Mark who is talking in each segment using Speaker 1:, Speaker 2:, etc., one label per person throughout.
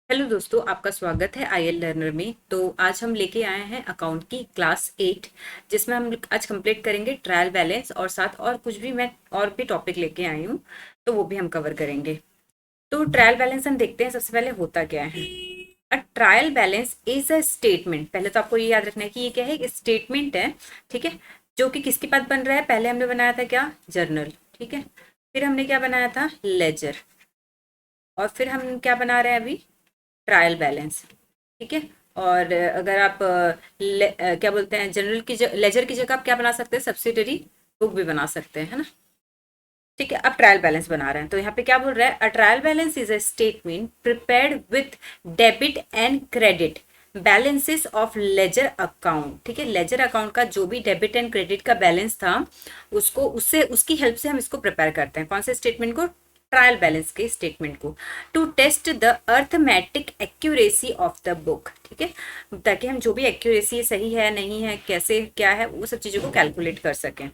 Speaker 1: Hello दोस्तों, आपका स्वागत है आईएल लर्नर में। तो आज हम लेके आए हैं अकाउंट की क्लास 8, जिसमें हम आज कंप्लीट करेंगे ट्रायल बैलेंस और साथ और कुछ भी मैं और भी टॉपिक लेके आई हूँ, तो वो भी हम कवर करेंगे। तो ट्रायल बैलेंस हम देखते हैं सबसे पहले होता क्या है। A trial balance is a statement. पहले तो आपको ये याद रखना है कि ये क्या है, एक स्टेटमेंट है। ठीक है, जो कि किसके पास बन रहा है। पहले हमने बनाया था क्या, जर्नल। ठीक है, फिर हमने क्या बनाया था, लेजर। और फिर हम क्या बना रहे हैं अभी, ट्रायल बैलेंस। ठीक है। और अगर आप क्या बोलते हैं, जनरल की लेजर की जगह आप क्या बना सकते हैं, सब्सिडरी बुक भी बना सकते हैं, है ना। ठीक है, अब ट्रायल बैलेंस बना रहे हैं तो यहाँ पे क्या बोल रहा है, a trial balance is a statement prepared with debit and credit balances of ledger account. ठीक है, लेजर अकाउंट का जो भी डेबिट एंड क्रेडिट का बैलेंस था, उसको उससे उसकी हेल्प से हम इसको प्रिपेयर करते हैं। कौन से स्टेटमेंट को, ट्रायल बैलेंस के स्टेटमेंट को। To test the arithmetic accuracy of the book. ठीक है, ताकि हम जो भी एक्यूरेसी सही है नहीं है, कैसे क्या है, वो सब चीजों को कैलकुलेट कर सकें।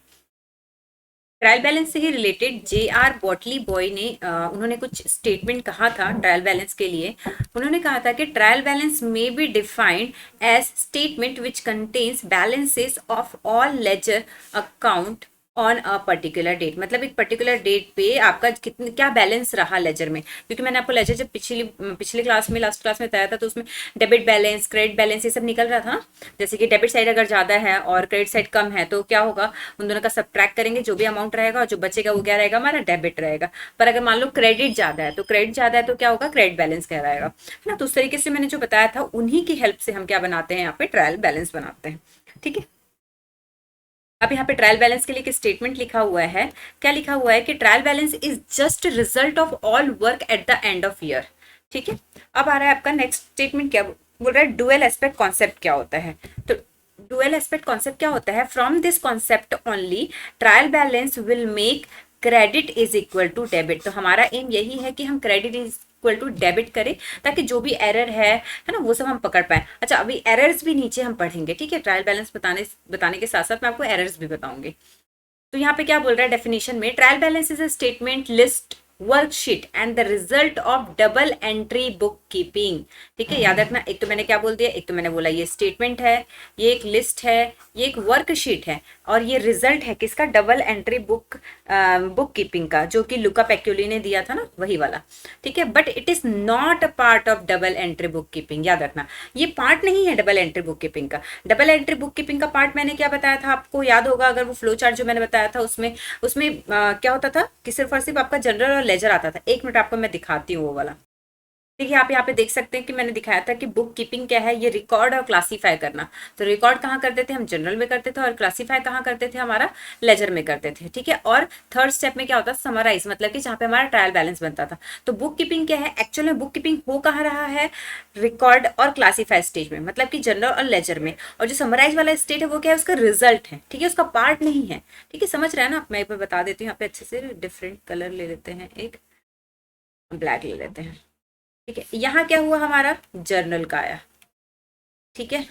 Speaker 1: ट्रायल बैलेंस से ही रिलेटेड जे आर बॉटली बॉय ने उन्होंने कुछ स्टेटमेंट कहा था ट्रायल बैलेंस के लिए। उन्होंने कहा था कि ट्रायल बैलेंस में be defined as statement which contains balances of all ledger account on a particular date. मतलब एक पर्टिकुलर डेट पे आपका कितने क्या बैलेंस रहा लेजर में। क्योंकि मैंने आपको लेजर जब पिछली क्लास में, लास्ट क्लास में बताया था, तो उसमें डेबिट बैलेंस, क्रेडिट बैलेंस, ये सब निकल रहा था ना। जैसे कि डेबिट साइड अगर ज्यादा है और क्रेडिट साइड कम है तो क्या होगा, उन दोनों का सब्ट्रैक्ट करेंगे, जो भी अमाउंट रहेगा और जो बचेगा वो क्या रहेगा, हमारा डेबिट रहेगा। पर अगर मान लो क्रेडिट ज्यादा है, तो क्रेडिट ज्यादा है तो क्या होगा, क्रेडिट बैलेंस कहलाएगा, है ना। तो उस तरीके से मैंने जो बताया था, उन्हीं की हेल्प से हम क्या बनाते हैं, यहाँ पे ट्रायल बैलेंस बनाते हैं। ठीक है, अब यहाँ पे ट्रायल बैलेंस के लिए एक स्टेटमेंट लिखा हुआ है। क्या लिखा हुआ है कि trial balance is just result of all work at the end of year. ठीक है, अब आ रहा है आपका नेक्स्ट स्टेटमेंट, क्या बोल रहा है, डुअल एस्पेक्ट कॉन्सेप्ट क्या होता है। तो डुअल एस्पेक्ट कॉन्सेप्ट क्या होता है, from this concept only trial balance will make credit is equal to debit. तो हमारा एम यही है कि हम credit is equal to debit करें, ताकि जो भी एरर है ना, वो सब हम पकड़ पाए। अच्छा, अभी एरर्स भी नीचे हम पढ़ेंगे। ठीक है, ट्रायल बैलेंस बताने बताने के साथ साथ मैं आपको एरर्स भी बताऊंगी। तो यहाँ पे क्या बोल रहा है डेफिनेशन में, trial balance is a statement list worksheet and the result of double entry book keeping. ठीक है, याद रखना, एक तो मैंने क्या बोल दिया, एक तो मैंने बोला ये स्टेटमेंट है, ये एक लिस्ट है, ये एक वर्कशीट है, और ये रिजल्ट है किसका, डबल एंट्री बुक कीपिंग का, जो कि लुका पैक्यूली ने दिया था ना, वही वाला। ठीक है, but it is not a part of double entry book keeping. याद रखना, ये पार्ट नहीं है डबल एंट्री बुक कीपिंग का। डबल एंट्री बुक कीपिंग का पार्ट मैंने क्या बताया था, आपको याद होगा अगर वो फ्लो चार्ट जो मैंने बताया था, उसमें उसमें क्या होता था कि सिर्फ और सिर्फ आपका जनरल और लेजर आता था। एक मिनट आपको मैं दिखाती हूँ वो वाला। देखिए, आप यहाँ पे देख सकते हैं कि मैंने दिखाया था कि बुक कीपिंग क्या है, ये रिकॉर्ड और क्लासीफाई करना। तो रिकॉर्ड कहाँ करते थे, हम जनरल में करते थे, और क्लासीफाई कहाँ करते थे, हमारा लेजर में करते थे। ठीक है, और थर्ड स्टेप में क्या होता है, समराइज, मतलब कि जहाँ पे हमारा ट्रायल बैलेंस बनता था। तो बुक कीपिंग क्या है, एक्चुअल में बुक कीपिंग हो कहाँ रहा है, रिकॉर्ड और क्लासीफाई स्टेज में, मतलब कि जनरल और लेजर में। और जो समराइज वाला स्टेट है वो क्या है, उसका रिजल्ट है। ठीक है, उसका पार्ट नहीं है। ठीक है, समझ रहे हैं ना। मैं बता देती हूँ यहाँ पे अच्छे से, डिफरेंट कलर ले लेते हैं, एक ब्लैक ले लेते हैं। ठीक है, यहाँ क्या हुआ, हमारा जर्नल का आया। ठीक है,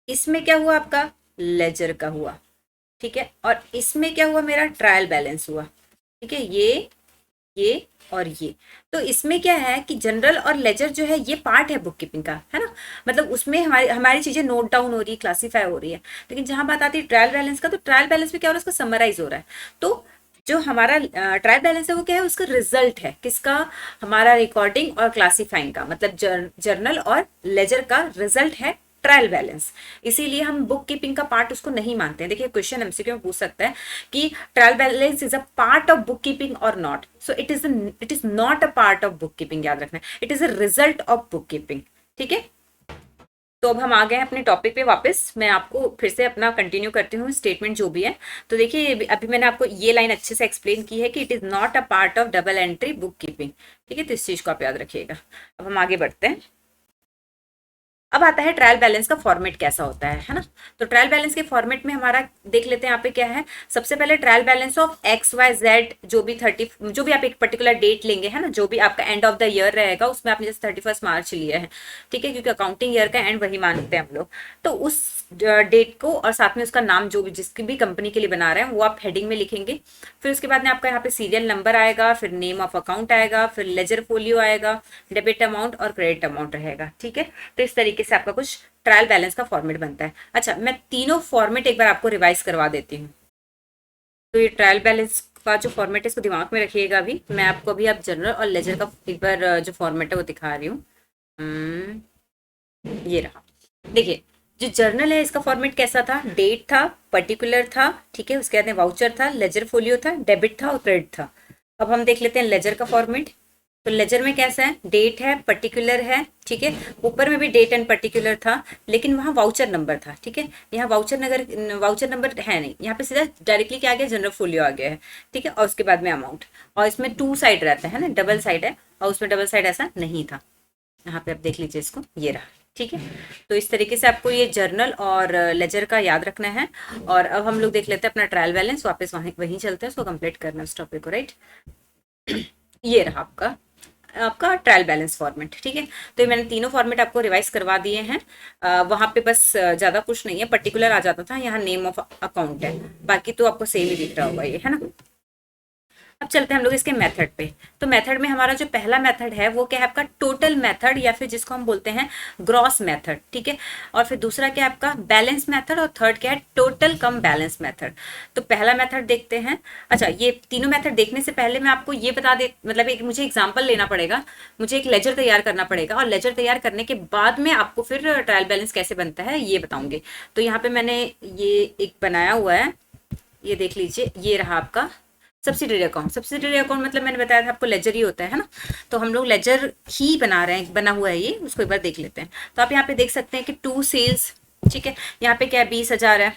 Speaker 1: इसमें क्या हुआ, आपका लेजर का हुआ। ठीक है, और इसमें क्या हुआ, मेरा ट्रायल बैलेंस हुआ। ठीक है, ये और ये। तो इसमें क्या है कि जनरल और लेजर जो है, ये पार्ट है बुक कीपिंग का, है ना। मतलब उसमें हमारी हमारी चीजें नोट डाउन हो रही है, क्लासीफाई हो रही है। लेकिन जहां बात आती है ट्रायल बैलेंस का, तो ट्रायल बैलेंस में क्या हो रहा है, उसका समराइज हो रहा है। तो जो हमारा ट्रायल बैलेंस है वो क्या है, उसका रिजल्ट है किसका, हमारा रिकॉर्डिंग और क्लासीफाइंग का, मतलब जर्नल और लेजर का रिजल्ट है ट्रायल बैलेंस। इसीलिए हम बुक कीपिंग का पार्ट उसको नहीं मानते हैं। देखिए, क्वेश्चन एमसीक्यू में पूछ सकता है कि trial balance is a part of bookkeeping और not. So it is not a part of bookkeeping, याद रखना, it is a result of bookkeeping. ठीक है, तो अब हम आ गए हैं अपने टॉपिक पे वापस। मैं आपको फिर से अपना कंटिन्यू करती हूँ स्टेटमेंट जो भी है। तो देखिए, अभी मैंने आपको ये लाइन अच्छे से एक्सप्लेन की है कि it is not a part of double entry book keeping. ठीक है, तो इस चीज को आप याद रखिएगा। अब हम आगे बढ़ते हैं। अब आता है ट्रायल बैलेंस का फॉर्मेट कैसा होता है ना। तो ट्रायल बैलेंस के फॉर्मेट में हमारा देख लेते हैं यहाँ पे क्या है। सबसे पहले trial balance of X Y Z, जो भी 30, जो भी आप एक पर्टिकुलर डेट लेंगे है ना, जो भी आपका एंड ऑफ द ईयर रहेगा, उसमें आपने जैसे 31 मार्च लिया है, ठीक है, क्योंकि अकाउंटिंग ईयर का एंड वही मानते हैं हम लोग। तो उस डेट को और साथ में उसका नाम जो भी जिसकी भी कंपनी के लिए बना रहे हैं वो आप हेडिंग में लिखेंगे। फिर उसके बाद में आपका यहाँ पे सीरियल नंबर आएगा, फिर नेम ऑफ अकाउंट आएगा, फिर लेजर फोलियो आएगा, डेबिट अमाउंट और क्रेडिट अमाउंट रहेगा, ठीक है। तो इस तरीके से आपका कुछ ट्रायल बैलेंस का फॉर्मेट बनता है। अच्छा, मैं तीनों फॉर्मेट एक बार आपको रिवाइज करवा देती हूँ। तो ये ट्रायल बैलेंस का जो फॉर्मेट है इसको दिमाग में रखिएगा। अभी मैं आपको अभी आप जनरल और लेजर का एक बार जो फॉर्मेट है वो दिखा रही हूँ। ये रहा, देखिए जो जर्नल है इसका फॉर्मेट कैसा था, डेट था, पर्टिकुलर था, ठीक है, उसके बाद में वाउचर था, लेजर फोलियो था, डेबिट था और क्रेडिट था। अब हम देख लेते हैं लेजर का फॉर्मेट। तो लेजर में कैसा है, डेट है, पर्टिकुलर है, ठीक है, ऊपर में भी डेट एंड पर्टिकुलर था, लेकिन वहाँ वाउचर नंबर था, ठीक है। यहाँ वाउचर नंबर है नहीं, यहाँ पे सीधा डायरेक्टली क्या आ गया, जनरल फोलियो आ गया है, ठीक है। और उसके बाद में अमाउंट, और इसमें 2 साइड रहता है ना, डबल साइड है, और उसमें डबल साइड ऐसा नहीं था। यहाँ पे आप देख लीजिए इसको, ये रहा, ठीक है। तो इस तरीके से आपको ये जर्नल और लेजर का याद रखना है। और अब हम लोग देख लेते हैं अपना ट्रायल बैलेंस, वापस वहीं चलते हैं, उसको कंप्लीट करना है उस टॉपिक को, राइट। ये रहा आपका आपका ट्रायल बैलेंस फॉर्मेट, ठीक है। तो ये मैंने तीनों फॉर्मेट आपको रिवाइज करवा दिए हैं। वहां पे बस ज्यादा कुछ नहीं है, पर्टिकुलर आ जाता था, यहाँ नेम ऑफ अकाउंट है, बाकी तो आपको सेम ही दिख रहा होगा ये, है ना। अब चलते हैं हम लोग इसके मेथड पे। तो मेथड में हमारा जो पहला मेथड है वो क्या है आपका, टोटल मेथड, या फिर जिसको हम बोलते हैं ग्रॉस मेथड, ठीक है। और फिर दूसरा क्या है आपका बैलेंस मेथड, और थर्ड क्या है टोटल कम बैलेंस मेथड। तो पहला मेथड देखते हैं। अच्छा, ये तीनों मेथड देखने से पहले मैं आपको ये बता दे, मतलब एक मुझे एग्जाम्पल लेना पड़ेगा, मुझे एक लेजर तैयार करना पड़ेगा, और लेजर तैयार करने के बाद में आपको फिर ट्रायल बैलेंस कैसे बनता है ये बताऊंगी। तो यहाँ पे मैंने ये एक बनाया हुआ है, ये देख लीजिए, ये रहा आपका सब्सिडरी अकाउंट। सब्सिडरी अकाउंट मतलब मैंने बताया था आपको लेजर ही होता है ना। तो हम लोग लेजर ही बना रहे हैं, बना हुआ है ये, उसको एक बार देख लेते हैं। तो आप यहाँ पे देख सकते हैं कि 2 सेल्स, ठीक है, यहाँ पे क्या है 20,000 है,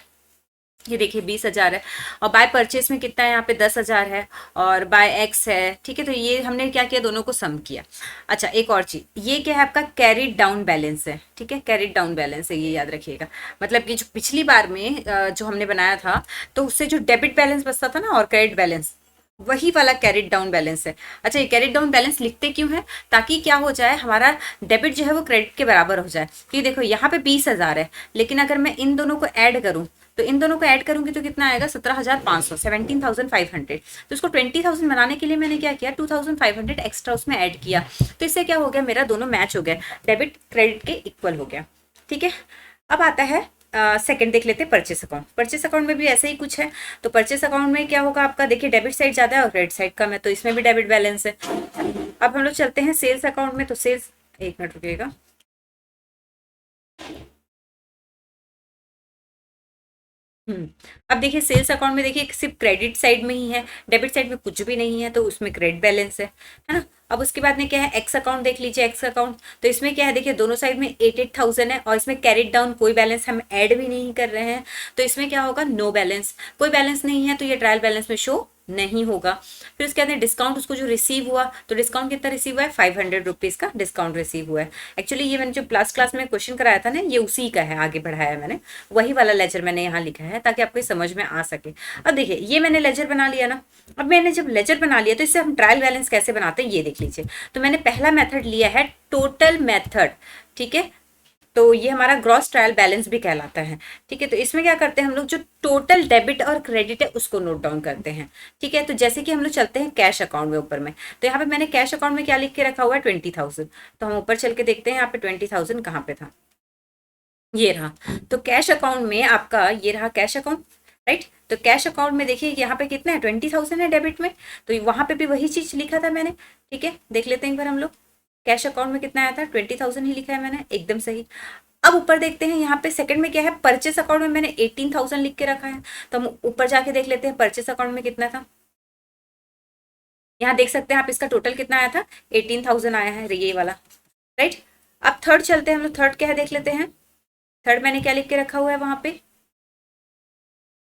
Speaker 1: ये देखिए 20,000 है, और बाय परचेस में कितना है यहाँ पे 10,000 है, और बाय एक्स है, ठीक है। तो ये हमने क्या किया, दोनों को सम किया। अच्छा, एक और चीज, ये क्या है आपका कैरिड डाउन बैलेंस है, ठीक है, कैरिड डाउन बैलेंस है, ये याद रखिएगा। मतलब कि जो पिछली बार में जो हमने बनाया था, तो उससे जो डेबिट बैलेंस बचता था ना और क्रेडिट बैलेंस, वही वाला कैरिड डाउन बैलेंस है। अच्छा, ये कैरिड डाउन बैलेंस लिखते क्यों है, ताकि क्या हो जाए, हमारा डेबिट जो है वो क्रेडिट के बराबर हो जाए। क्योंकि देखो यहाँ पे 20,000 है, लेकिन अगर मैं इन दोनों को ऐड करूं, तो इन दोनों को ऐड करूंगी तो कितना आएगा, 17,500, 17,500। तो इसको 20,000 बनाने के लिए मैंने क्या किया, 2,500 एक्स्ट्रा उसमें ऐड किया। तो इससे क्या हो गया, मेरा दोनों मैच हो गया, डेबिट क्रेडिट के इक्वल हो गया, ठीक है। अब आता है सेकंड, देख लेते हैं परचेस अकाउंट। परचेस अकाउंट में भी ऐसा ही कुछ है। तो परचेस अकाउंट में क्या होगा आपका, देखिए डेबिट साइड ज्यादा है और क्रेडिट साइड कम है, तो इसमें भी डेबिट बैलेंस है। अब हम लोग चलते हैं सेल्स अकाउंट में। तो सेल्स, एक मिनट रुकिएगा, अब देखिए सेल्स अकाउंट में देखिए सिर्फ क्रेडिट साइड में ही है, डेबिट साइड में कुछ भी नहीं है, तो उसमें क्रेडिट बैलेंस है ना। अब उसके बाद में क्या है, एक्स अकाउंट देख लीजिए, एक्स अकाउंट। तो इसमें क्या है, देखिए दोनों साइड में 88,000 है, और इसमें कैरिड डाउन कोई बैलेंस हम ऐड भी नहीं कर रहे हैं, तो इसमें क्या होगा, नो बैलेंस, कोई बैलेंस नहीं है, तो ये ट्रायल बैलेंस में शो नहीं होगा। फिर उसके बाद डिस्काउंट उसको जो रिसीव हुआ, तो डिस्काउंट कितना रिसीव हुआ है, 500 रुपीज का डिस्काउंट रिसीव हुआ है। एक्चुअली ये मैंने जो लास्ट क्लास में क्वेश्चन कराया था ना, ये उसी का है, आगे बढ़ाया है मैंने, वही वाला लेजर मैंने यहाँ लिखा है ताकि आपको समझ में आ सके। अब देखिए ये मैंने लेजर बना लिया ना। अब मैंने जब लेजर बना लिया तो इससे हम ट्रायल बैलेंस कैसे बनाते हैं ये देख लीजिए। तो मैंने पहला मेथड लिया है टोटल मेथड, ठीक है। तो ये हमारा ग्रॉस ट्रायल बैलेंस भी कहलाता है, ठीक है। तो इसमें क्या करते हैं हम लोग, जो टोटल डेबिट और क्रेडिट है उसको नोट डाउन करते हैं, ठीक है। तो जैसे कि हम लोग चलते हैं कैश अकाउंट में ऊपर में, तो यहाँ पे मैंने कैश अकाउंट में क्या लिख के रखा हुआ है, 20,000। तो हम ऊपर चल के देखते हैं यहाँ पे 20,000 कहाँ पे था, ये रहा। तो कैश अकाउंट में आपका ये रहा कैश अकाउंट, राइट। तो कैश अकाउंट में देखिए यहाँ पे कितना है, 20,000 है डेबिट में, तो वहां पे भी वही चीज लिखा था मैंने, ठीक है। देख लेते हैं एक बार हम लोग, कैश अकाउंट में कितना आया था, 20,000 ही लिखा है मैंने, एकदम सही। अब ऊपर देखते हैं यहाँ पे सेकंड में क्या है, परचेस अकाउंट में मैंने 18,000 लिख के रखा है। तो हम ऊपर जाके देख लेते हैं परचेस अकाउंट में कितना था। यहाँ देख सकते हैं आप, इसका टोटल कितना आया था, 18,000 आया है, ये वाला, राइट। अब थर्ड चलते हैं हम लोग, थर्ड क्या है देख लेते हैं। थर्ड मैंने क्या लिख के रखा हुआ है वहां पे,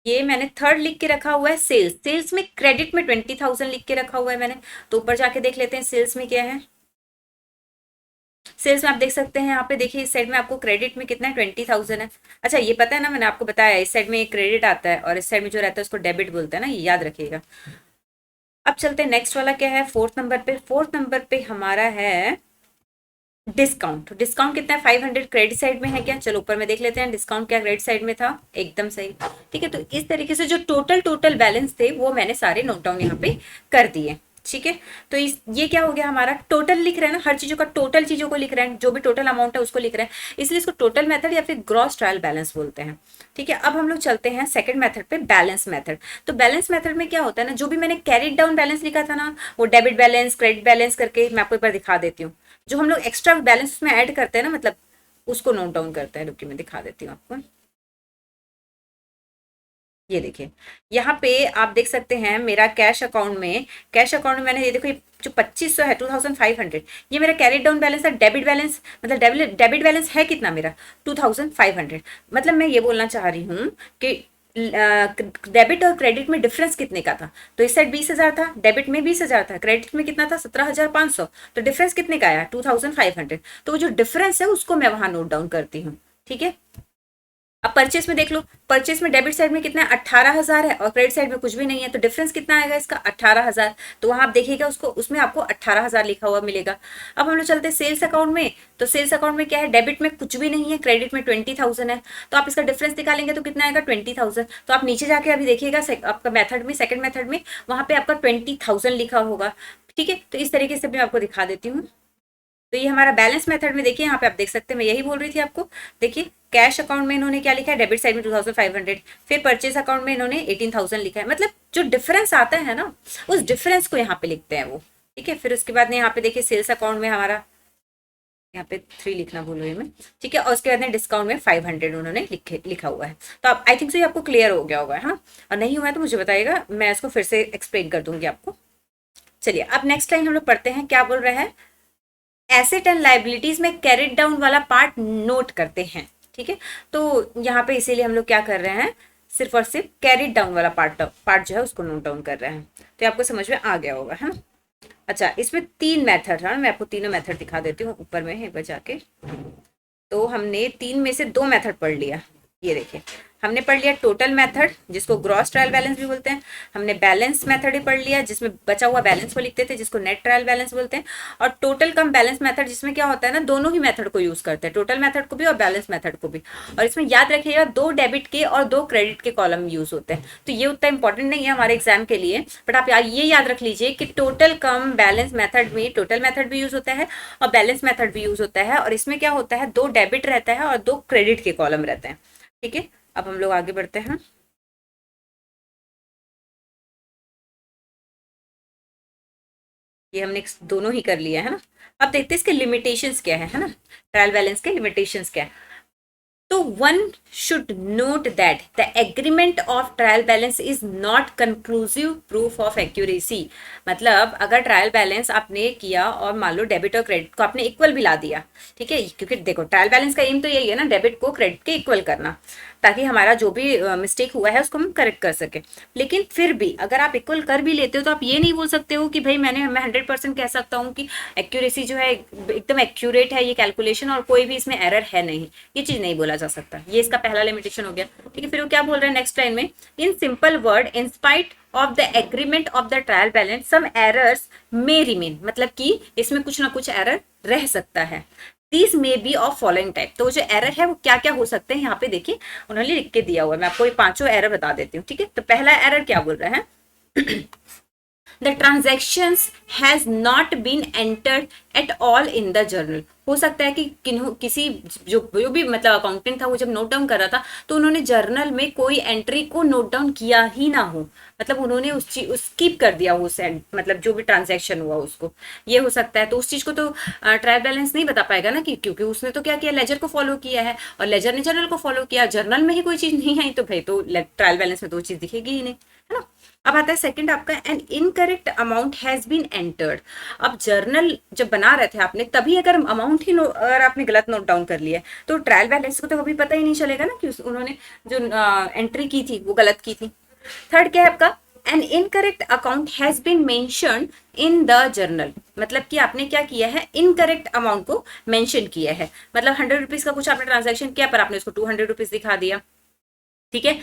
Speaker 1: ये मैंने थर्ड लिख के रखा हुआ है सेल्स। सेल्स में क्रेडिट में 20,000 लिख के रखा हुआ है मैंने। तो ऊपर जाके देख लेते हैं सेल्स में क्या है। सेल्स में आप देख सकते हैं यहाँ पे, देखिए इस साइड में आपको क्रेडिट में कितना है, 20,000 है। अच्छा ये पता है ना, मैंने आपको बताया इस साइड में एक क्रेडिट आता है और इस साइड में जो रहता है उसको डेबिट बोलते हैं ना, ये याद रखिएगा। अब चलते हैं नेक्स्ट वाला क्या है, फोर्थ नंबर पे। फोर्थ नंबर पे हमारा है डिस्काउंट। डिस्काउंट कितना है, 500 क्रेडिट साइड में है क्या, चलो ऊपर में देख लेते हैं डिस्काउंट क्या क्रेडिट साइड में था, एकदम सही। ठीक है, तो इस तरीके से जो टोटल टोटल बैलेंस थे वो मैंने सारे नोट डाउन यहाँ पे कर दिए। ठीक है, तो इस ये क्या हो गया हमारा, टोटल लिख रहे हैं ना, हर चीजों का टोटल चीजों को लिख रहे हैं, जो भी टोटल अमाउंट है उसको लिख रहे हैं, इसलिए इसको टोटल मेथड या फिर ग्रॉस ट्रायल बैलेंस बोलते हैं। ठीक है, अब हम लोग चलते हैं सेकंड मेथड पे, बैलेंस मेथड। तो बैलेंस मेथड में क्या होता है ना, जो भी मैंने कैरिड डाउन बैलेंस लिखा था ना, वो डेबिट बैलेंस क्रेडिट बैलेंस करके मैं आपको एक बार दिखा देती हूँ। जो हम लोग एक्स्ट्रा बैलेंस उसमें ऐड करते हैं ना, मतलब उसको नोट डाउन करते हैं, रुकिए मैं दिखा देती हूँ आपको। ये देखिए, यहाँ पे आप देख सकते हैं मेरा कैश अकाउंट में, कैश अकाउंट में मैंने ये देखो, ये जो 2500 है, 2500, ये मेरा कैरी डाउन बैलेंस है। डेबिट बैलेंस मतलब डेबिट बैलेंस है कितना मेरा, 2500। मतलब मैं ये बोलना चाह रही हूँ कि डेबिट और क्रेडिट में डिफरेंस कितने का था, तो इस साइड 20,000 था, डेबिट में 20,000 था, क्रेडिट में कितना था 17,500, तो डिफरेंस कितने का आया 2500। तो वो जो डिफरेंस है उसको मैं वहां नोट डाउन करती हूँ। ठीक है, अब परचेस में देख लो, परचेस में डेबिट साइड में कितना है 18,000 है और क्रेडिट साइड में कुछ भी नहीं है, तो डिफरेंस कितना आएगा इसका 18,000। तो वहां आप देखिएगा उसको, उसमें आपको 18,000 लिखा हुआ मिलेगा। अब हम लोग चलते हैं सेल्स अकाउंट में। तो सेल्स अकाउंट में क्या है, डेबिट में कुछ भी नहीं है, क्रेडिट में 20,000 है, तो आप इसका डिफरेंस निकालेंगे तो कितना आएगा 20,000। तो आप नीचे जाके अभी देखिएगा आपका मेथड में, सेकंड मेथड में, वहां पे आपका 20,000 लिखा होगा। ठीक है, तो इस तरीके से मैं आपको दिखा देती हूँ। तो ये हमारा बैलेंस मेथड में देखिए, यहाँ पे आप देख सकते हैं, मैं यही बोल रही थी आपको। देखिए कैश अकाउंट में इन्होंने क्या लिखा है, डेबिट साइड में 2500, फिर परचेस अकाउंट में इन्होंने 18,000 लिखा है। मतलब जो डिफरेंस आता है ना, उस डिफरेंस को यहाँ पे लिखते हैं वो। ठीक है, फिर उसके बाद यहाँ पे देखिए सेल्स अकाउंट में हमारा, यहाँ पे 3 लिखना भूल रही मैं। ठीक है, और उसके बाद में डिस्काउंट में 500 उन्होंने लिखा हुआ है। तो आप आई थिंक सो ये आपको क्लियर हो गया होगा, हाँ, और नहीं हुआ है तो मुझे बताइएगा, मैं इसको फिर से एक्सप्लेन कर दूंगी आपको। चलिए अब नेक्स्ट लाइन हम लोग पढ़ते हैं, क्या बोल रहे हैं, एसेट एंड लाइबिलिटीज में कैरिड डाउन वाला पार्ट नोट करते हैं। ठीक है, तो यहाँ पे इसीलिए हम लोग क्या कर रहे हैं, सिर्फ और सिर्फ कैरिड डाउन वाला पार्ट जो है उसको नोट डाउन कर रहे हैं। तो आपको समझ में आ गया होगा, है ना। अच्छा, इसमें 3 मेथड है, मैं आपको तीनों मेथड दिखा देती हूँ ऊपर में है बचा के। तो हमने 3 में से 2 मेथड पढ़ लिया। ये देखिए, हमने पढ़ लिया टोटल मेथड जिसको ग्रॉस ट्रायल बैलेंस भी बोलते हैं, हमने बैलेंस मेथड ही पढ़ लिया जिसमें बचा हुआ बैलेंस को लिखते थे जिसको नेट ट्रायल बैलेंस बोलते हैं, और टोटल कम बैलेंस मेथड जिसमें क्या होता है ना, दोनों ही मेथड को यूज करते हैं, टोटल मेथड को भी और बैलेंस मेथड को भी। और इसमें याद रखिएगा 2 डेबिट के और 2 क्रेडिट के कॉलम यूज होते हैं, तो ये उतना इंपॉर्टेंट नहीं है हमारे एग्जाम के लिए, बट आप ये याद रख लीजिए कि टोटल कम बैलेंस मेथड में टोटल मेथड भी यूज होता है और बैलेंस मेथड भी यूज होता है, और इसमें क्या होता है 2 डेबिट रहता है और 2 क्रेडिट के कॉलम रहते हैं। ठीक है, अब हम लोग आगे बढ़ते हैं। ये हमने दोनों ही कर लिया है ना। अब देखते हैं इसके लिमिटेशंस क्या है ना, ट्रायल बैलेंस के लिमिटेशंस क्या है। तो one should note that the agreement of trial balance is not conclusive proof of accuracy. मतलब अगर ट्रायल बैलेंस आपने किया और मान लो डेबिट और क्रेडिट को आपने इक्वल भी ला दिया, ठीक है, क्योंकि देखो ट्रायल बैलेंस का एम तो यही है ना, डेबिट को क्रेडिट के इक्वल करना, ताकि हमारा जो भी मिस्टेक हुआ है उसको हम करेक्ट कर सके। लेकिन फिर भी अगर आप इक्वल कर भी लेते हो तो आप ये नहीं बोल सकते हो कि भाई मैं 100% कह सकता हूँ कि एक्यूरेसी जो है एकदम एक्यूरेट है ये कैलकुलेशन और कोई भी इसमें एरर है नहीं, ये चीज नहीं बोला जा सकता। ये इसका पहला लिमिटेशन हो गया। ठीक है, फिर वो क्या बोल रहे हैं नेक्स्ट लाइन में, in simple word in spite of the agreement of the trial balance some errors may remain. मतलब कि इसमें कुछ ना कुछ एरर रह सकता है। This may be of following type. तो जो एरर है वो क्या क्या हो सकते हैं, यहाँ पे देखिए उन्होंने लिख के दिया हुआ है, मैं आपको ये 5 एरर बता देती हूँ। ठीक है, तो पहला एरर क्या बोल रहे हैं, the transactions has not been entered at all in the journal. हो सकता है कि किसी जो भी मतलब अकाउंटेंट था वो जब नोट डाउन कर रहा था तो उन्होंने जर्नल में कोई एंट्री को नोट डाउन किया ही ना हो, मतलब उन्होंने उस चीज स्किप कर दिया उस मतलब जो भी ट्रांजैक्शन हुआ उसको, ये हो सकता है। तो उस चीज को तो ट्रायल बैलेंस नहीं बता पाएगा ना, कि क्योंकि उसने तो क्या किया, लेजर को फॉलो किया है और लेजर ने जर्नल को फॉलो किया, जर्नल में ही कोई चीज नहीं आई तो भाई तो ट्रायल बैलेंस में तो चीज दिखेगी ही नहीं, है ना। अब आता है सेकंड आपका, an incorrect amount has been entered. अब जर्नल जब बना रहे थे आपने तभी अगर अमाउंट ही अगर आपने गलत नोट डाउन कर लिया तो ट्रायल बैलेंस को तो कभी पता ही नहीं चलेगा ना कि उन्होंने जो एंट्री की थी वो गलत की थी। थर्ड क्या है आपका, an incorrect account has been mentioned in the journal, मतलब कि आपने क्या किया है, इनकरेक्ट अमाउंट को मेंशन किया है, मतलब 100 रुपीज का कुछ आपने ट्रांजेक्शन किया पर आपने उसको 200 रुपीज दिखा दिया, ठीक है।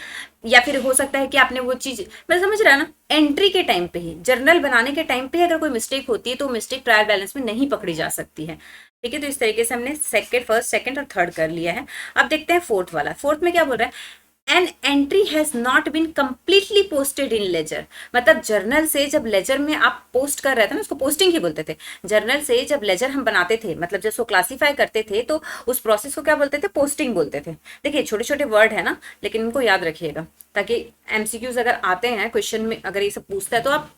Speaker 1: या फिर हो सकता है कि आपने वो चीज, मैं समझ रहा है ना, एंट्री के टाइम पे ही, जर्नल बनाने के टाइम पे अगर कोई मिस्टेक होती है तो मिस्टेक ट्रायल बैलेंस में नहीं पकड़ी जा सकती है, ठीक है। तो इस तरीके से हमने फर्स्ट सेकंड और थर्ड कर लिया है। अब देखते हैं फोर्थ वाला। फोर्थ में क्या बोल रहा है, an entry has not been completely posted in ledger, मतलब जर्नल से जब लेजर में आप पोस्ट कर रहे थे ना, उसको पोस्टिंग ही बोलते थे। जर्नल से जब लेजर हम बनाते थे, मतलब जब उसको क्लासीफाई करते थे तो उस प्रोसेस को क्या बोलते थे, पोस्टिंग बोलते थे। देखिए छोटे छोटे वर्ड है ना, लेकिन इनको याद रखिएगा ताकि एमसीक्यूज अगर आते हैं क्वेश्चन में, अगर ये सब पूछता है तो आप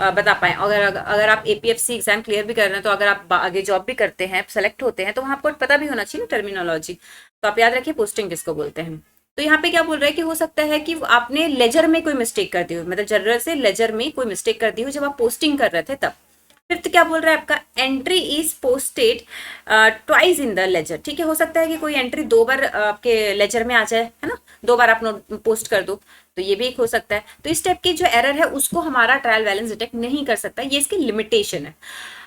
Speaker 1: बता पाए। अगर आप एपीएफसी एग्जाम क्लियर भी कर रहे हैं, तो अगर आप आगे जॉब भी करते हैं, सेलेक्ट होते हैं, तो वहां आपको पता भी होना चाहिए ना टर्मिनोलॉजी। तो आप याद रखिए पोस्टिंग किसको बोलते हैं। तो यहाँ पे क्या बोल रहा है कि हो सकता है कि आपने लेजर में कोई मिस्टेक कर दी हो, मतलब जर्नल से लेजर में कोई मिस्टेक कर दी हो जब आप पोस्टिंग कर रहे थे तब। फिर तो क्या बोल रहा है आपका, entry is posted twice in the ledger, ठीक है। हो सकता है कि कोई एंट्री दो बार आपके लेजर में आ जाए, है ना, दो बार आप पोस्ट कर दो, तो ये भी एक हो सकता है। तो इस टाइप की जो एरर है उसको हमारा ट्रायल बैलेंस डिटेक्ट नहीं कर सकता, ये इसकी लिमिटेशन है।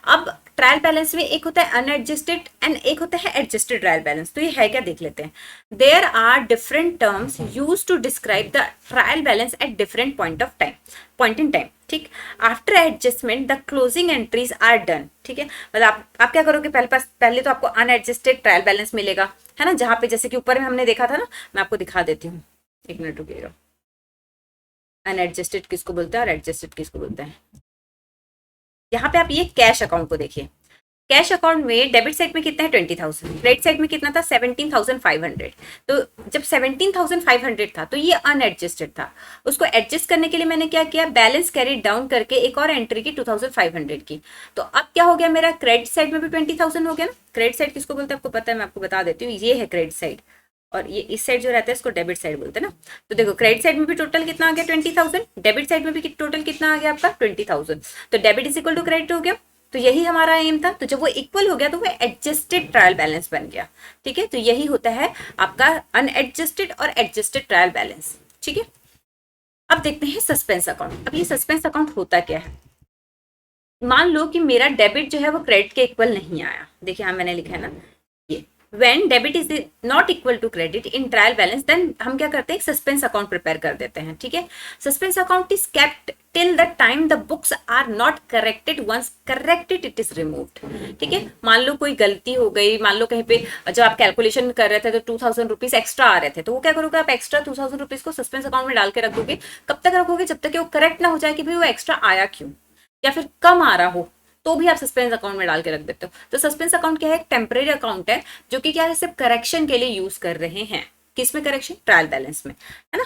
Speaker 1: अब ट्रायल बैलेंस में एक होता है अनएडजस्टेड एंड एक होता है एडजस्टेड ट्रायल बैलेंस। तो ये है क्या, देख लेते हैं। There are different terms use to describe the trial balance at different point in time, ठीक। After adjustment the closing entries are done, ठीक है। मतलब आप क्या करोगे, पहले तो आपको अनएडजस्टेड ट्रायल बैलेंस मिलेगा, है ना, जहां पे जैसे कि ऊपर में हमने देखा था ना, मैं आपको दिखा देती हूँ, एक मिनट रुकिएगा। अनएडजस्टेड किसको बोलते हैं और एडजस्टेड किसको बोलते हैं। यहाँ पे आप ये कैश अकाउंट को देखिए। कैश अकाउंट में डेबिट साइड में कितना है 20,000, क्रेडिट साइड में कितना था 17,500। तो जब 17,500 था तो ये अनएडजस्टेड था। उसको एडजस्ट करने के लिए मैंने क्या किया, बैलेंस कैरी डाउन करके एक और एंट्री की 2,500 की। तो अब क्या हो गया, मेरा क्रेडिट साइड में भी 20,000 हो गया ना। क्रेडिट साइड किसको बोलते हैं आपको पता है, मैं आपको बता देती हूँ, ये है क्रेडिट साइड, और ये इस साइड जो रहता है इसको डेबिट साइड बोलते हैं ना। तो देखो क्रेडिट साइड में भी टोटल कितना आ गया 20,000, डेबिट साइड में भी टोटल कितना आ गया आपका 20,000। तो debit is equal to credit हो गया। तो यही हमारा एम था। तो जब वो इक्वल हो गया तो वो एडजस्टेड ट्रायल बैलेंस बन गया, ठीक है। तो यही होता है आपका अनएडजस्टेड और एडजस्टेड ट्रायल बैलेंस, ठीक है। अब देखते हैं सस्पेंस अकाउंट। अब ये सस्पेंस अकाउंट होता क्या है, मान लो कि मेरा डेबिट जो है वो क्रेडिट के इक्वल नहीं आया। देखिए हाँ मैंने लिखा है ना, ये when debit is not equal to credit in trial balance, then हम क्या करते हैं, सस्पेंस अकाउंट प्रिपेयर कर देते हैं, ठीक है। Suspense account is kept till the time the books are not corrected, once corrected it is removed, ठीक है। मान लो कोई गलती हो गई, मान लो कहीं पे जब आप कैलकुलेशन कर रहे थे तो 2,000 रुपीज एक्स्ट्रा आ रहे थे, तो वो क्या करोगे, आप एक्स्ट्रा 2,000 रुपीज को सस्पेंस अकाउंट में डाल के रख दोगे। कब तक रखोगे, जब तक कि वो करेक्ट ना हो जाए कि भाई वो एक्स्ट्रा आया क्यों, या फिर कम आ रहा हो, तो भी आप सस्पेंस अकाउंट में डाल के रख देते हो। तो सस्पेंस अकाउंट क्या है, एक टेम्परेरी अकाउंट है जो कि क्या है, सिर्फ करेक्शन के लिए यूज कर रहे हैं। किस में करेक्शन, ट्रायल बैलेंस में, है ना।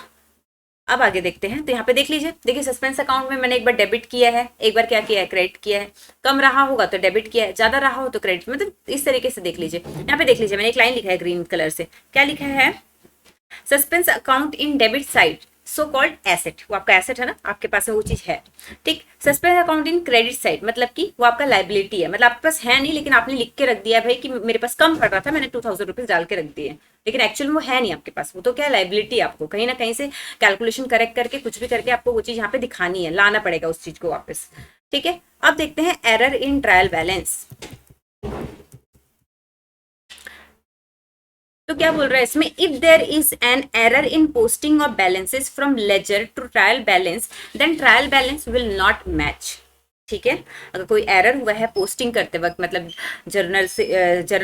Speaker 1: अब आगे देखते हैं। तो यहाँ पे देख लीजिए, देखिए सस्पेंस अकाउंट में मैंने एक बार डेबिट किया है, एक बार क्या किया है, क्रेडिट किया है। कम रहा होगा तो डेबिट किया है, ज्यादा रहा हो तो क्रेडिट, मतलब इस तरीके से देख लीजिए। यहाँ पे देख लीजिए मैंने एक लाइन लिखा है ग्रीन कलर से, क्या लिखा है, suspense account in debit side so called asset, वो आपका एसेट है ना, आपके पास में वो चीज है, ठीक। Suspense account in credit side मतलब कि वो आपका लाइबिलिटी है, मतलब आपके पास है नहीं लेकिन आपने लिख के रख दिया भाई कि मेरे पास कम पड़ रहा था, मैंने 2,000 रुपीज डाल के रख दिए, लेकिन एक्चुअल में वो है नहीं आपके पास, वो तो क्या लाइबिलिटी, आपको कहीं ना कहीं से कैलकुलेशन करेक्ट करके कुछ भी करके आपको वो चीज यहाँ पे दिखानी है, लाना पड़ेगा उस चीज को वापस, ठीक है। अब देखते हैं एरर इन ट्रायल बैलेंस। तो क्या बोल रहा है इसमें, if there is an error in posting of balances from ledger to trial balance then trial balance will not match, ठीक है। अगर कोई एरर हुआ है पोस्टिंग करते वक्त, मतलब जर्नल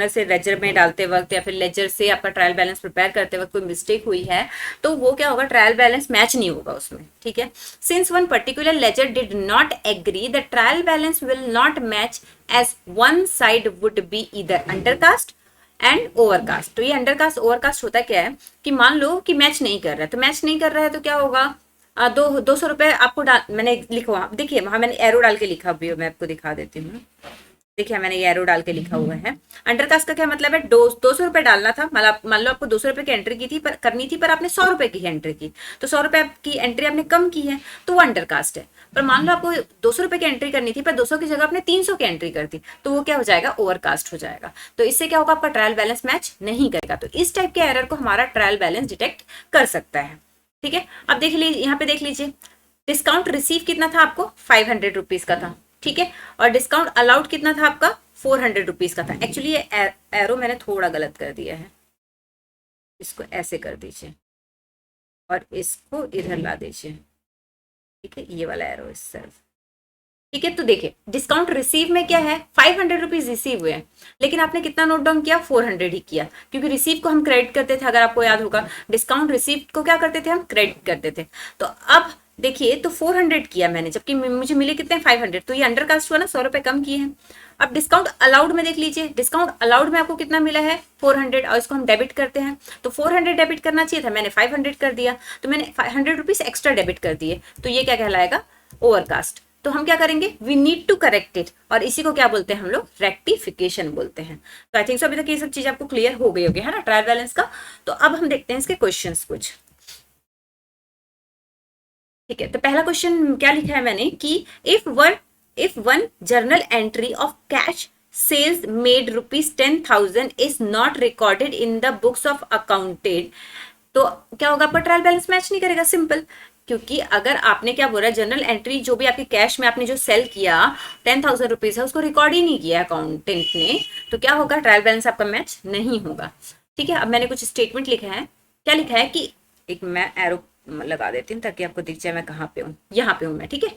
Speaker 1: से लेजर में डालते वक्त या फिर लेजर से आपका ट्रायल बैलेंस प्रिपेयर करते वक्त कोई मिस्टेक हुई है, तो वो क्या होगा, ट्रायल बैलेंस मैच नहीं होगा उसमें, ठीक है। Since one particular ledger did not agree the trial balance will not match as one side would be either undercast and overcast. तो ये अंडरकास्ट ओवरकास्ट होता क्या है कि मान लो कि मैच नहीं कर रहा है, तो मैच नहीं कर रहा है तो क्या होगा, 200 रुपए आपको मैंने लिखवा, देखिए वहां मैंने एरो डाल के लिखा भी, मैं आपको दिखा देती हूँ। देखिए मैंने ये एरो डाल के लिखा हुआ है। अंडरकास्ट का क्या मतलब है, 200 रुपए डालना था, मान लो आपको 200 रुपए की एंट्री की थी पर करनी थी, पर आपने 100 रुपए की एंट्री की, तो 100 रुपए की एंट्री आपने कम की है तो वो अंडरकास्ट है। पर मान लो आपको 200 रुपए की एंट्री करनी थी पर 200 की जगह आपने 300 की एंट्री कर दी, तो वो क्या हो जाएगा, ओवरकास्ट हो जाएगा। तो इससे क्या होगा, आपका ट्रायल बैलेंस मैच नहीं करेगा। तो इस टाइप के एरर को हमारा ट्रायल बैलेंस डिटेक्ट कर सकता है, ठीक है। अब देख लीजिए, यहाँ पे देख लीजिए, डिस्काउंट रिसीव कितना था आपको, 500 रुपीज का था, ठीक है, और डिस्काउंट अलाउड कितना था आपका, 400 रुपीज का था। एक्चुअली ये एरो मैंने थोड़ा गलत कर दिया है, इसको ऐसे कर दीजिए और इसको इधर ला दीजिए, ठीक है, ये वाला एरो इस तरफ, ठीक है। तो देखिए डिस्काउंट रिसीव में क्या है, 500 रुपीज रिसीव हुए हैं, लेकिन आपने कितना नोट डाउन किया, 400 ही किया, क्योंकि रिसीव को हम क्रेडिट करते थे, अगर आपको याद होगा, डिस्काउंट रिसीव को क्या करते थे हम, क्रेडिट करते थे। तो अब देखिए, तो 400 किया मैंने, जबकि मुझे मिले कितने, 500, तो ये अंडरकास्ट हुआ ना, 100 रुपए कम किए हैं। अब डिस्काउंट अलाउड में देख लीजिए, डिस्काउंट अलाउड में आपको कितना मिला है, 400, और इसको हम डेबिट करते हैं, तो 400 डेबिट करना चाहिए था, मैंने 500 कर दिया, तो मैंने 500 रुपीज एक्स्ट्रा डेबिट कर दिए, तो ये क्या कहलाएगा, ओवरकास्ट। तो हम क्या करेंगे, we need to correct it, और इसी को क्या बोलते हैं हम लोग, रेक्टिफिकेशन बोलते हैं। तो आई थिंक सो अभी तक ये सब चीज आपको क्लियर हो गई होगी, है ना, ट्रायल बैलेंस का। तो अब हम देखते हैं इसके क्वेश्चंस कुछ, ठीक है। तो पहला क्वेश्चन क्या लिखा है मैंने कि if one journal entry of cash sales made ₹10,000 is not recorded in the books of accounted, तो क्या होगा, आपका ट्रायल बैलेंस मैच नहीं करेगा, सिंपल। क्योंकि अगर आपने क्या बोला, जनरल एंट्री जो भी आपके कैश में आपने जो सेल किया 10,000 रुपीज है, उसको रिकॉर्ड ही नहीं किया अकाउंटेंट ने, तो क्या होगा, ट्रायल बैलेंस आपका मैच नहीं होगा, ठीक है। अब मैंने कुछ स्टेटमेंट लिखा है, क्या लिखा है कि, एक मैं एरो लगा देती हूँ ताकि आपको दिख जाए मैं कहाँ पे हूँ, यहाँ पे हूँ मैं, ठीक है।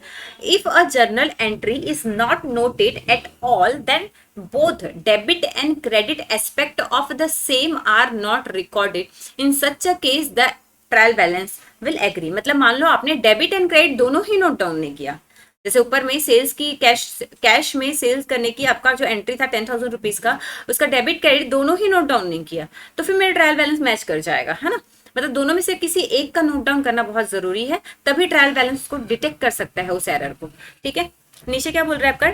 Speaker 1: If a journal entry is not noted at all, then both debit and credit aspect of the same are not recorded in such a case the trial balance will agree। मतलब मान लो आपने डेबिट एंड क्रेडिट दोनों ही note down नहीं किया, जैसे ऊपर में sales की कैश में सेल्स करने की आपका जो एंट्री था 10,000 रुपीज का, उसका डेबिट क्रेडिट दोनों ही नोट डाउन नहीं किया, तो फिर मेरा ट्रायल बैलेंस मैच कर जाएगा, है ना। मतलब दोनों में से किसी एक का नोट डाउन करना बहुत जरूरी है, तभी ट्रायल बैलेंस को डिटेक्ट कर सकता है उस एरर को, ठीक है। नीचे क्या बोल रहा है आपका,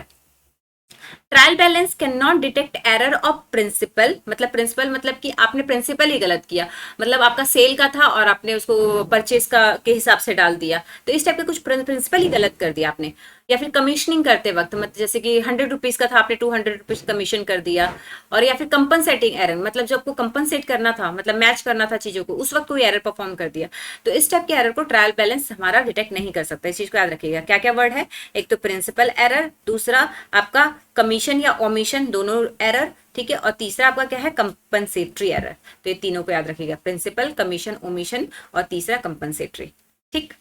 Speaker 1: trial balance can not detect error of principle, मतलब प्रिंसिपल मतलब कि आपने प्रिंसिपल ही गलत किया, मतलब आपका सेल का था और आपने उसको परचेज का के हिसाब से डाल दिया, तो इस टाइप के कुछ प्रिंसिपल ही गलत कर दिया आपने। या फिर कमीशनिंग करते वक्त, मतलब जैसे कि 100 रुपीज का था, आपने 200 रुपीज कमीशन कर दिया, और या फिर कंपनसेटिंग एरर, मतलब जो आपको कंपनसेट करना था, मतलब मैच करना था चीजों को, उस वक्त कोई एरर परफॉर्म कर दिया, तो इस टाइप के एरर को ट्रायल बैलेंस हमारा डिटेक्ट नहीं कर सकता। इस चीज को याद रखिएगा, क्या क्या वर्ड है, एक तो प्रिंसिपल एरर, दूसरा आपका कमीशन या ओमिशन दोनों एरर, ठीक है, और तीसरा आपका क्या है, कंपनसेटरी एरर। तो ये तीनों को याद रखिएगा, प्रिंसिपल, कमीशन, ओमिशन, और तीसरा कंपनसेटरी, ठीक।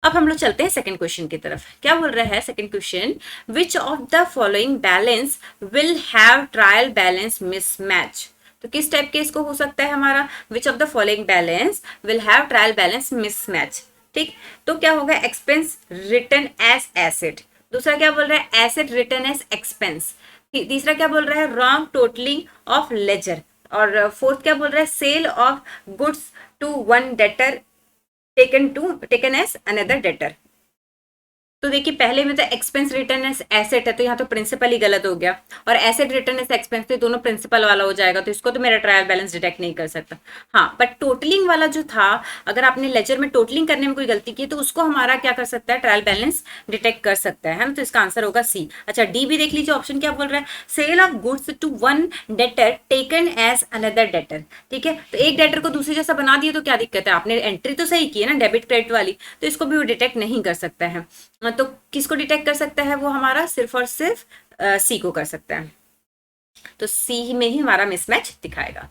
Speaker 1: अब हम लोग चलते हैं सेकंड क्वेश्चन की तरफ। क्या बोल रहा है second question, which of the following balance will have trial balance mismatch. तो किस टाइप के इसको हो सकता है हमारा, which of the following balance will have trial balance mismatch, ठीक। तो क्या होगा, एक्सपेंस रिटर्न एज एसेट, दूसरा क्या बोल रहा है, एसेट रिटर्न एज एक्सपेंस, तीसरा क्या बोल रहा है, रॉन्ग टोटलिंग ऑफ लेजर, और फोर्थ क्या बोल रहा है, sale of goods to one debtor taken as another debtor। तो देखिए पहले में तो एक्सपेंस रिटर्न एज एसेट है, तो यहाँ तो प्रिंसिपल ही गलत हो गया, और एसेट रिटर्न एज एक्सपेंस, तो दोनों प्रिंसिपल वाला हो जाएगा, तो इसको तो मेरा ट्रायल बैलेंस डिटेक्ट नहीं कर सकता। हाँ, बट टोटलिंग वाला जो था, अगर आपने लेजर में टोटलिंग करने में कोई गलती की तो उसको हमारा क्या कर सकता है, ट्रायल बैलेंस डिटेक्ट कर सकता है ना। तो इसका आंसर होगा सी। अच्छा, डी भी देख लीजिए, ऑप्शन क्या बोल रहा है, sale of goods to one debtor taken as another debtor, ठीक है। तो एक डेटर को दूसरे जैसा बना दिया तो क्या दिक्कत है, आपने एंट्री तो सही की है ना, डेबिट क्रेडिट वाली, तो इसको भी वो डिटेक्ट नहीं कर सकता है। तो किसको डिटेक्ट कर सकता है, वो हमारा सिर्फ और सिर्फ सी को कर सकता है, तो सी में ही हमारा मिसमैच दिखाएगा।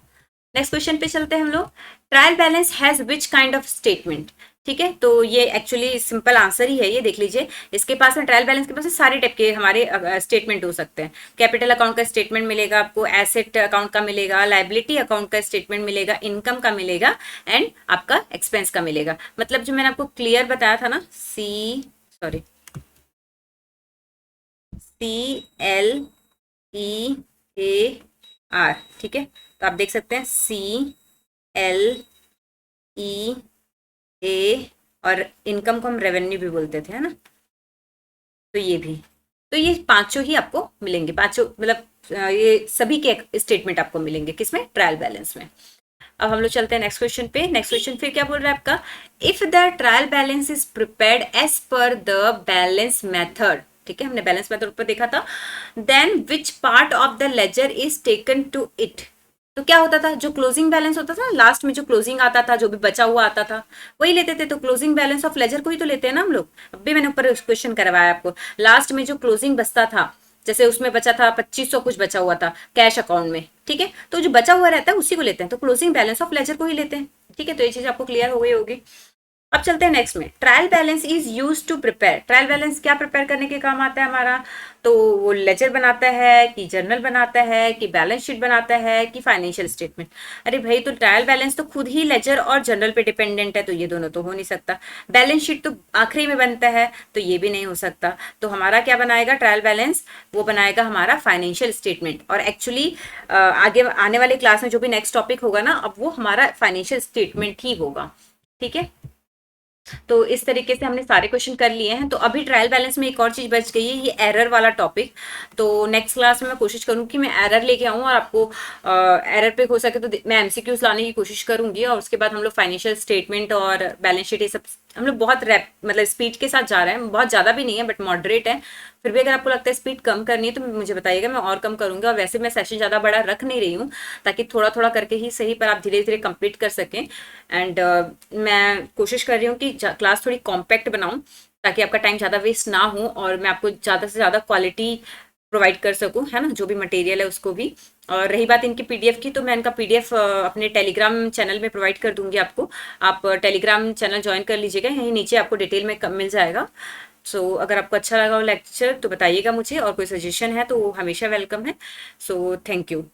Speaker 1: नेक्स्ट क्वेश्चन पे चलते हैं हम लोग, trial balance has which kind of statement, ठीक है। तो ये एक्चुअली सिंपल आंसर ही है, ये देख लीजिए, इसके पास में ट्रायल बैलेंस के पास सारे टाइप के हमारे स्टेटमेंट हो सकते हैं। कैपिटल अकाउंट का स्टेटमेंट मिलेगा आपको, एसेट अकाउंट का मिलेगा, लाइबिलिटी अकाउंट का स्टेटमेंट मिलेगा, इनकम का मिलेगा, एंड आपका एक्सपेंस का मिलेगा। मतलब जो मैंने आपको क्लियर बताया था ना, CLEAR, ठीक है। तो आप देख सकते हैं CLEA, और इनकम को हम रेवेन्यू भी बोलते थे, है ना। तो ये भी, तो ये पांचों ही आपको मिलेंगे, पांचों मतलब ये सभी के स्टेटमेंट आपको मिलेंगे किसमें, ट्रायल बैलेंस में। अब हम लोग चलते हैं नेक्स्ट क्वेश्चन पे। नेक्स्ट क्वेश्चन फिर क्या बोल रहा है आपका, if the trial balance is prepared as per the balance method, ठीक है, हमने बैलेंस मेथड पर देखा था, then which part of the ledger is taken to it. तो क्या होता था, जो क्लोजिंग बैलेंस होता था लास्ट में, जो क्लोजिंग आता था, जो भी बचा हुआ आता था वही लेते थे। तो क्लोजिंग बैलेंस ऑफ लेजर को ही तो लेते हैं ना हम लोग। अभी मैंने ऊपर क्वेश्चन करवाया आपको, लास्ट में जो क्लोजिंग बचता था, जैसे उसमें बचा था 2500 कुछ बचा हुआ था कैश अकाउंट में, ठीक है, तो जो बचा हुआ रहता है उसी को लेते हैं, तो क्लोजिंग बैलेंस ऑफ लेजर को ही लेते हैं। ठीक है, तो ये चीज आपको क्लियर हो गई होगी। अब चलते हैं नेक्स्ट में, trial balance is used to prepare. Trial balance क्या प्रिपेयर करने के काम आता है हमारा, तो वो लेजर बनाता है कि जर्नल बनाता है कि बैलेंस शीट बनाता है कि फाइनेंशियल स्टेटमेंट। अरे भाई, तो ट्रायल बैलेंस तो खुद ही लेजर और जर्नल पे डिपेंडेंट है, तो ये दोनों तो हो नहीं सकता। बैलेंस शीट तो आखिरी में बनता है, तो ये भी नहीं हो सकता। तो हमारा क्या बनाएगा ट्रायल बैलेंस, वो बनाएगा हमारा फाइनेंशियल स्टेटमेंट। और एक्चुअली आगे आने वाले क्लास में जो भी नेक्स्ट टॉपिक होगा ना, अब वो हमारा फाइनेंशियल स्टेटमेंट ही होगा। ठीक है, तो इस तरीके से हमने सारे क्वेश्चन कर लिए हैं। तो अभी ट्रायल बैलेंस में एक और चीज बच गई है, ये एरर वाला टॉपिक। तो नेक्स्ट क्लास में मैं कोशिश करूँ कि मैं एरर लेके आऊँ और आपको एरर पे हो सके तो मैं एमसीक्यूज लाने की कोशिश करूंगी। और उसके बाद हम लोग फाइनेंशियल स्टेटमेंट और बैलेंस शीट ये सब हम लोग बहुत रैप मतलब स्पीड के साथ जा रहे हैं, बहुत ज़्यादा भी नहीं है बट मॉडरेट है। फिर भी अगर आपको लगता है स्पीड कम करनी है तो मुझे बताइएगा, मैं और कम करूंगा। और वैसे मैं सेशन ज़्यादा बड़ा रख नहीं रही हूँ, ताकि थोड़ा थोड़ा करके ही सही, पर आप धीरे धीरे कंप्लीट कर सकें। एंड मैं कोशिश कर रही हूँ कि क्लास थोड़ी कॉम्पैक्ट बनाऊँ, ताकि आपका टाइम ज़्यादा वेस्ट ना हो और मैं आपको ज़्यादा से ज़्यादा क्वालिटी प्रोवाइड कर सकूं, है ना, जो भी मटेरियल है उसको भी। और रही बात इनकी पीडीएफ की, तो मैं इनका पीडीएफ अपने टेलीग्राम चैनल में प्रोवाइड कर दूंगी आपको। आप टेलीग्राम चैनल ज्वाइन कर लीजिएगा, यहीं नीचे आपको डिटेल में मिल जाएगा। सो अगर आपको अच्छा लगा वो लेक्चर तो बताइएगा मुझे, और कोई सजेशन है तो वो हमेशा वेलकम है। So thank you.